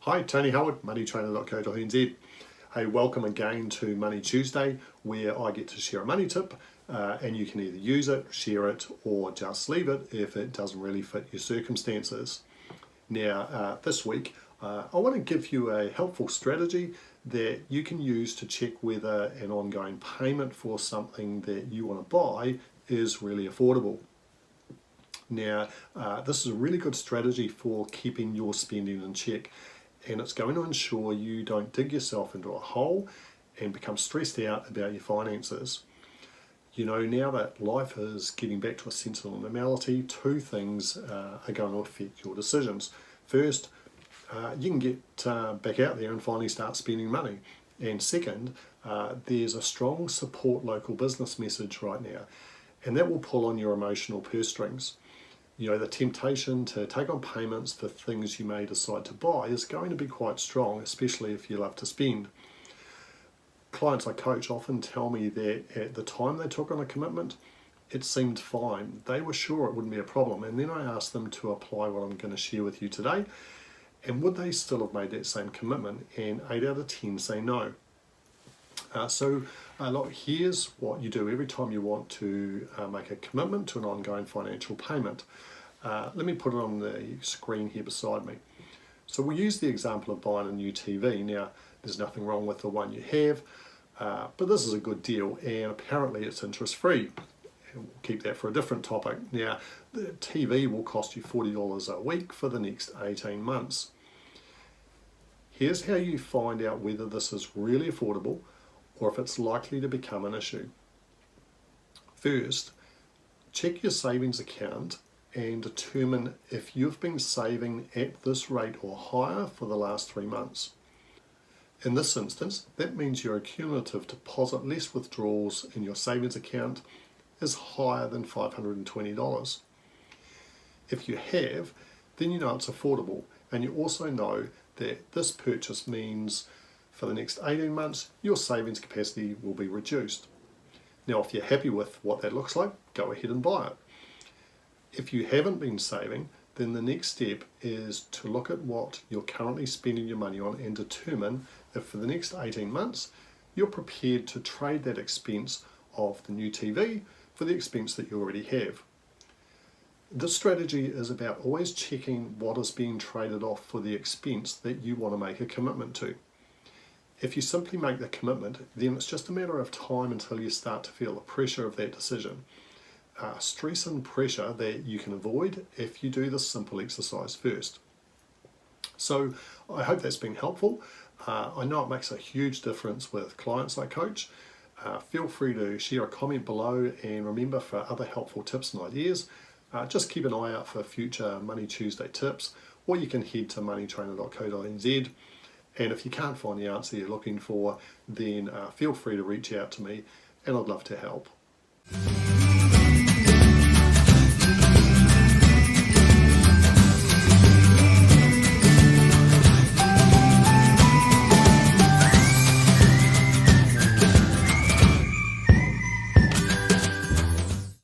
Hi, Tony Howard, moneytrainer.co.nz. Hey, welcome again to Money Tuesday, where I get to share a money tip and you can either use it, share it, or just leave it if it doesn't really fit your circumstances. Now, this week, I want to give you a helpful strategy that you can use to check whether an ongoing payment for something that you want to buy is really affordable. Now, this is a really good strategy for keeping your spending in check, and it's going to ensure you don't dig yourself into a hole and become stressed out about your finances. You know, now that life is getting back to a sense of normality, two things are going to affect your decisions. First, you can get back out there and finally start spending money. And second, there's a strong support local business message right now, and that will pull on your emotional purse strings. You know, the temptation to take on payments for things you may decide to buy is going to be quite strong, especially if you love to spend. Clients I coach often tell me that at the time they took on a commitment, it seemed fine. They were sure it wouldn't be a problem. And then I asked them to apply what I'm going to share with you today. And would they still have made that same commitment? And 8 out of 10 say no. Look, here's what you do every time you want to make a commitment to an ongoing financial payment. Let me put it on the screen here beside me. So we'll use the example of buying a new TV. Now, there's nothing wrong with the one you have, but this is a good deal, and apparently it's interest-free. And we'll keep that for a different topic. Now, the TV will cost you $40 a week for the next 18 months. Here's how you find out whether this is really affordable or if it's likely to become an issue. First, check your savings account and determine if you've been saving at this rate or higher for the last 3 months. In this instance, that means your cumulative deposit less withdrawals in your savings account is higher than $520. If you have, then you know it's affordable, and you also know that this purchase means for the next 18 months, your savings capacity will be reduced. Now, if you're happy with what that looks like, go ahead and buy it. If you haven't been saving, then the next step is to look at what you're currently spending your money on and determine if for the next 18 months, you're prepared to trade that expense of the new TV for the expense that you already have. This strategy is about always checking what is being traded off for the expense that you want to make a commitment to. If you simply make the commitment, then it's just a matter of time until you start to feel the pressure of that decision. Stress and pressure that you can avoid if you do this simple exercise first. So I hope that's been helpful. I know it makes a huge difference with clients I coach. Feel free to share a comment below, and remember, for other helpful tips and ideas, just keep an eye out for future Money Tuesday tips, or you can head to moneytrainer.co.nz. And if you can't find the answer you're looking for, then feel free to reach out to me, and I'd love to help.